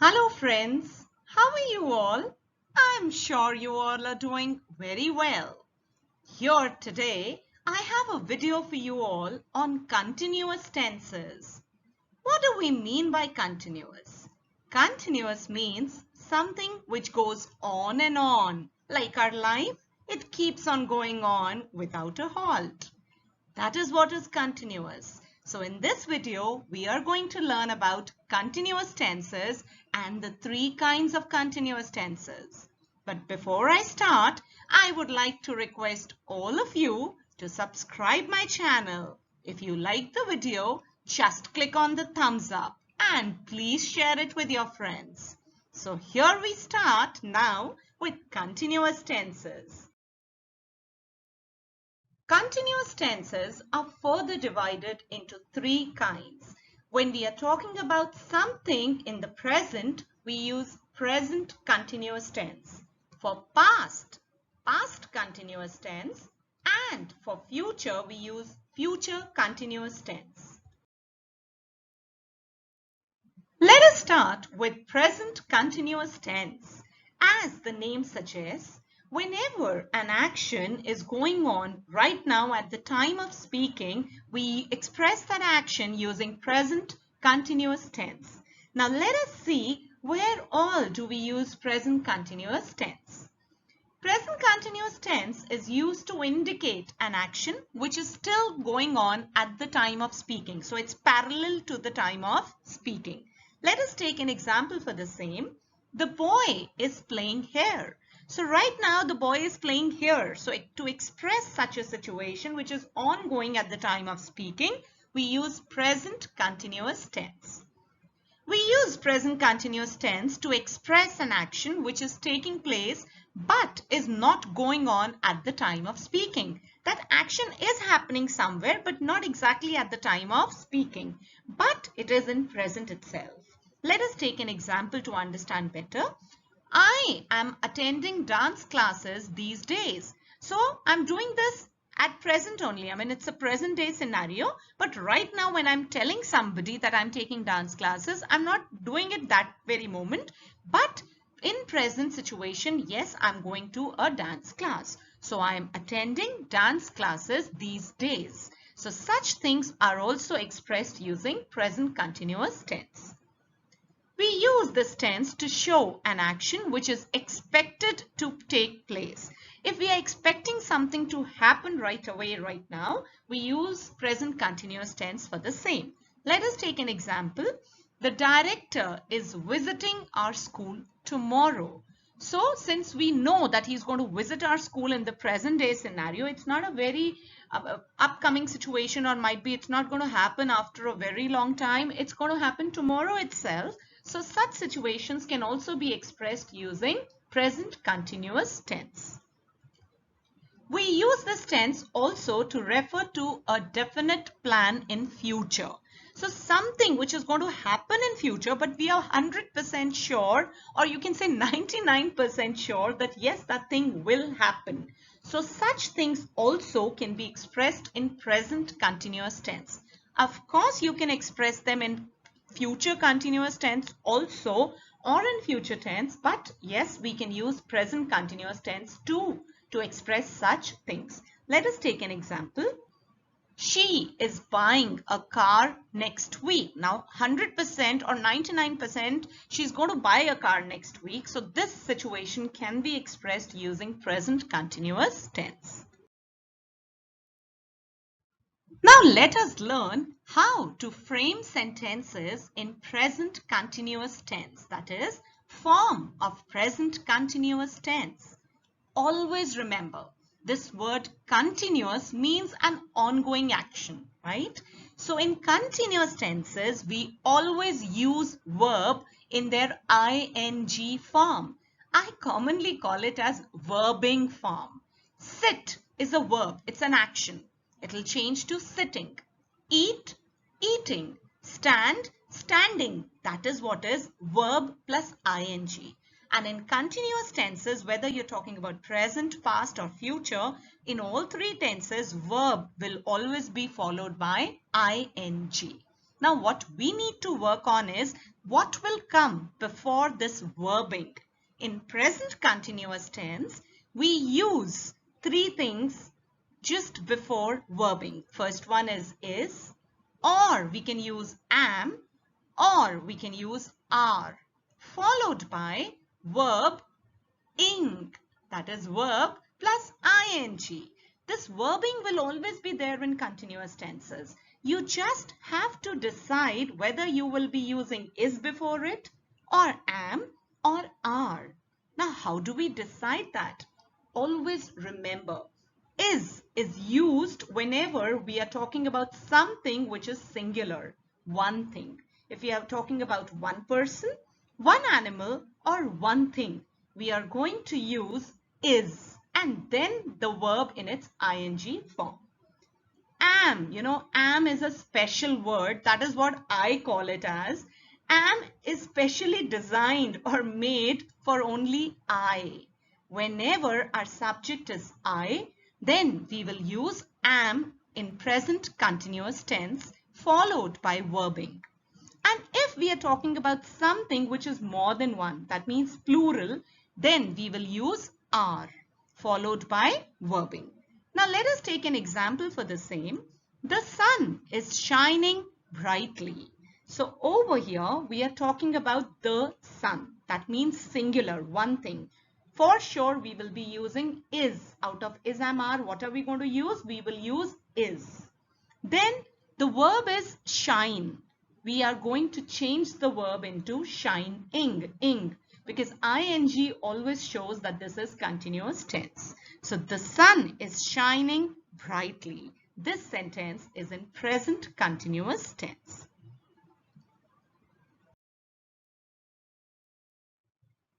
Hello friends, how are you all? I'm sure you all are doing very well. Here today, I have a video for you all on continuous tenses. What do we mean by continuous? Continuous means something which goes on and on. Like our life, it keeps on going on without a halt. That is what is continuous. So in this video, we are going to learn about continuous tenses and the three kinds of continuous tenses. But before I start, I would like to request all of you to subscribe my channel. If you like the video, just click on the thumbs up and please share it with your friends. So here we start now with continuous tenses. Continuous tenses are further divided into three kinds. When we are talking about something in the present, we use present continuous tense. For past, past continuous tense, and for future, we use future continuous tense. Let us start with present continuous tense. As the name suggests, whenever an action is going on right now at the time of speaking, we express that action using present continuous tense. Now let us see where all do we use present continuous tense. Present continuous tense is used to indicate an action which is still going on at the time of speaking. So it's parallel to the time of speaking. Let us take an example for the same. The boy is playing here. So right now the boy is playing here. So to express such a situation which is ongoing at the time of speaking, we use present continuous tense. We use present continuous tense to express an action which is taking place but is not going on at the time of speaking. That action is happening somewhere but not exactly at the time of speaking, but it is in present itself. Let us take an example to understand better. I am attending dance classes these days. So I'm doing this at present only. I mean, it's a present day scenario. But right now when I'm telling somebody that I'm taking dance classes, I'm not doing it that very moment. But in present situation, yes, I'm going to a dance class. So I am attending dance classes these days. So such things are also expressed using present continuous tense. We use this tense to show an action which is expected to take place. If we are expecting something to happen right away, right now, we use present continuous tense for the same. Let us take an example. The director is visiting our school tomorrow. So since we know that he's going to visit our school in the present day scenario, it's not a very upcoming situation, or might be it's not going to happen after a very long time. It's going to happen tomorrow itself. So such situations can also be expressed using present continuous tense. We use this tense also to refer to a definite plan in future. So something which is going to happen in future, but we are 100% sure, or you can say 99% sure that yes, that thing will happen. So such things also can be expressed in present continuous tense. Of course, you can express them in future continuous tense also, or in future tense, but yes, we can use present continuous tense too to express such things. Let us take an example. She is buying a car next week. Now 100% or 99% she's going to buy a car next week. So this situation can be expressed using present continuous tense. Now let us learn how to frame sentences in present continuous tense, that is, form of present continuous tense. Always remember, this word continuous means an ongoing action, right? So in continuous tenses, we always use verb in their ing form. I commonly call it as verbing form. Sit is a verb, it's an action. It'll change to sitting. Eat, eating. Stand, standing. That is what is verb plus ing. And in continuous tenses, whether you're talking about present, past or future, in all three tenses, verb will always be followed by ing. Now what we need to work on is what will come before this verbing. In present continuous tense, we use three things just before verbing. First one is, or we can use am, or we can use are, followed by verb ing, that is verb plus ing. This verbing will always be there in continuous tenses. You just have to decide whether you will be using is before it, or am, or are. Now how do we decide that? Always remember, is used whenever we are talking about something which is singular, one thing. If we are talking about one person, one animal, or one thing, we are going to use is and then the verb in its ing form. Am, am is a special word. That is what I call it as. Am is specially designed or made for only I. Whenever our subject is I, then we will use am in present continuous tense followed by verbing. And if we are talking about something which is more than one, that means plural, then we will use are followed by verbing. Now let us take an example for the same. The sun is shining brightly. So over here we are talking about the sun. That means singular, one thing. For sure we will be using is. Out of is, am, are, what are we going to use? We will use is. Then the verb is shine. We are going to change the verb into shining, because ing always shows that this is continuous tense. So the sun is shining brightly. This sentence is in present continuous tense.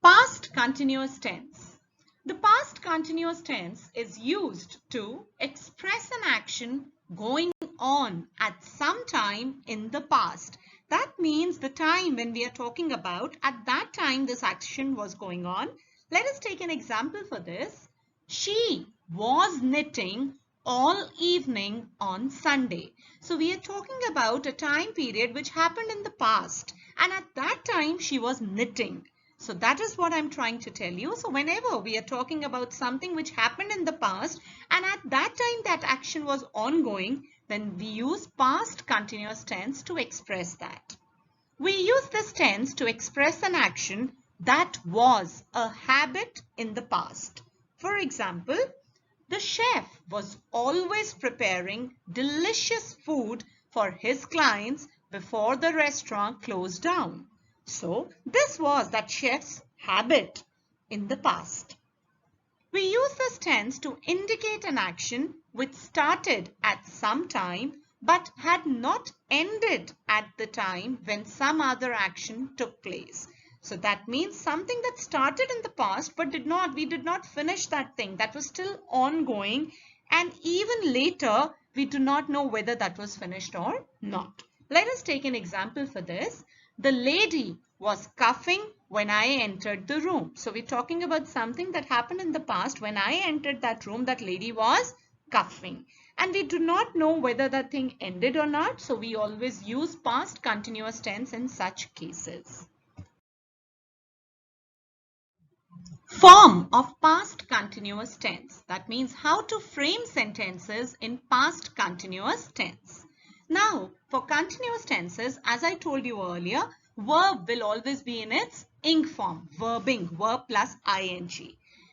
Past continuous tense. The past continuous tense is used to express an action going on at some time in the past. That means the time when we are talking about, at that time this action was going on. Let us take an example for this. She was knitting all evening on Sunday. So we are talking about a time period which happened in the past, and at that time she was knitting. So that is what I'm trying to tell you. So whenever we are talking about something which happened in the past and at that time that action was ongoing, then we use past continuous tense to express that. We use this tense to express an action that was a habit in the past. For example, the chef was always preparing delicious food for his clients before the restaurant closed down. So this was that chef's habit in the past. We use this tense to indicate an action which started at some time but had not ended at the time when some other action took place. So that means something that started in the past but we did not finish that thing. That was still ongoing, and even later we do not know whether that was finished or not. Let us take an example for this. The lady was coughing when I entered the room. So we're talking about something that happened in the past. When I entered that room, that lady was coughing. And we do not know whether that thing ended or not. So we always use past continuous tense in such cases. Form of past continuous tense. That means how to frame sentences in past continuous tense. Now, for continuous tenses, as I told you earlier, verb will always be in its ing form, verbing, verb plus ing.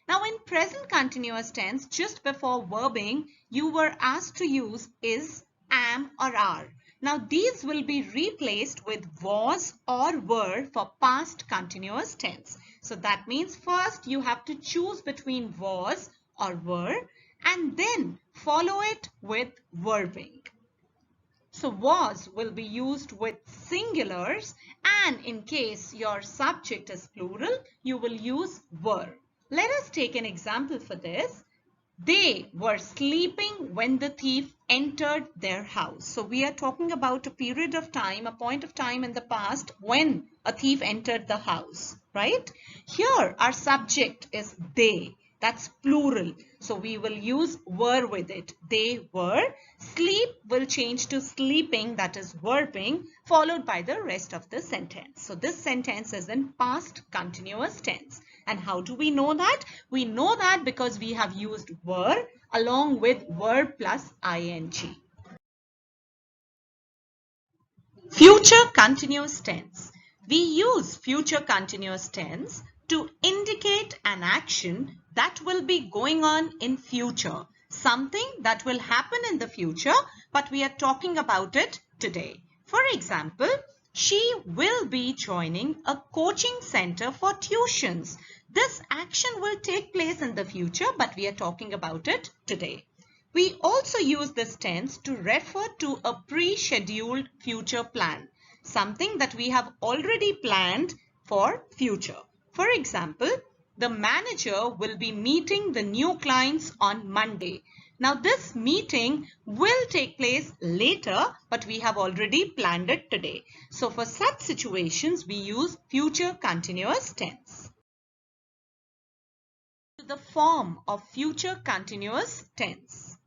Now, in present continuous tense, just before verbing, you were asked to use is, am, or are. Now, these will be replaced with was or were for past continuous tense. So, that means first you have to choose between was or were and then follow it with verbing. So was will be used with singulars, and in case your subject is plural, you will use were. Let us take an example for this. They were sleeping when the thief entered their house. So we are talking about a period of time, a point of time in the past when a thief entered the house, right? Here our subject is they. That's plural. So we will use were with it. They were. Sleep will change to sleeping, that is verbing, followed by the rest of the sentence. So this sentence is in past continuous tense. And how do we know that? We know that because we have used were along with were plus ing. Future continuous tense. We use future continuous tense to indicate an action that will be going on in future. Something that will happen in the future, but we are talking about it today. For example, she will be joining a coaching center for tuitions. This action will take place in the future, but we are talking about it today. We also use this tense to refer to a pre-scheduled future plan, something that we have already planned for future. For example, the manager will be meeting the new clients on Monday. Now this meeting will take place later, but we have already planned it today. So for such situations, we use future continuous tense. The form of future continuous tense.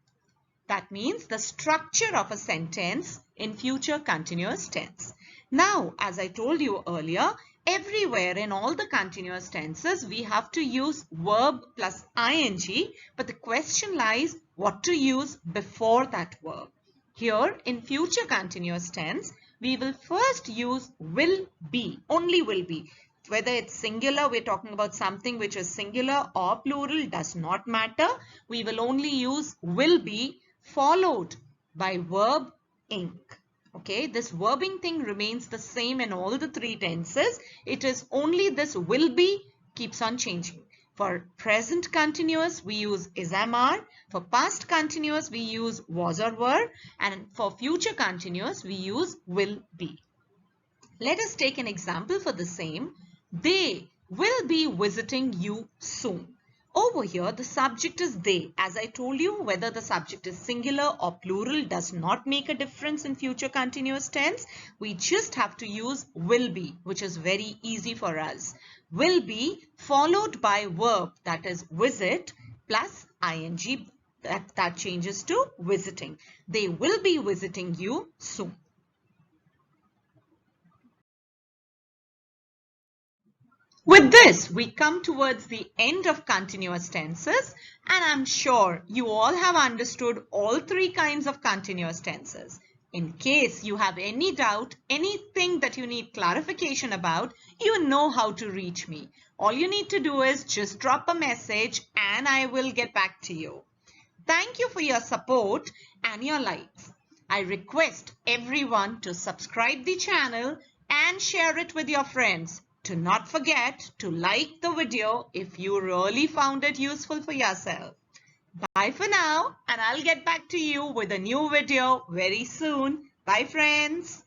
That means the structure of a sentence in future continuous tense. Now, as I told you earlier, everywhere in all the continuous tenses, we have to use verb plus ing, but the question lies what to use before that verb. Here, in future continuous tense, we will first use will be, only will be. Whether it's singular, we're talking about something which is singular or plural, does not matter. We will only use will be followed by verb ing. Okay, this verbing thing remains the same in all the three tenses. It is only this will be keeps on changing. For present continuous, we use is, am, are. For past continuous, we use was or were. And for future continuous, we use will be. Let us take an example for the same. They will be visiting you soon. Over here, the subject is they. As I told you, whether the subject is singular or plural does not make a difference in future continuous tense. We just have to use will be, which is very easy for us. Will be followed by verb, that is visit, plus ing, that changes to visiting. They will be visiting you soon. With this, we come towards the end of continuous tenses, and I'm sure you all have understood all three kinds of continuous tenses. In case you have any doubt, anything that you need clarification about, you know how to reach me. All you need to do is just drop a message and I will get back to you. Thank you for your support and your likes. I request everyone to subscribe the channel and share it with your friends. Do not forget to like the video if you really found it useful for yourself. Bye for now, and I'll get back to you with a new video very soon. Bye friends.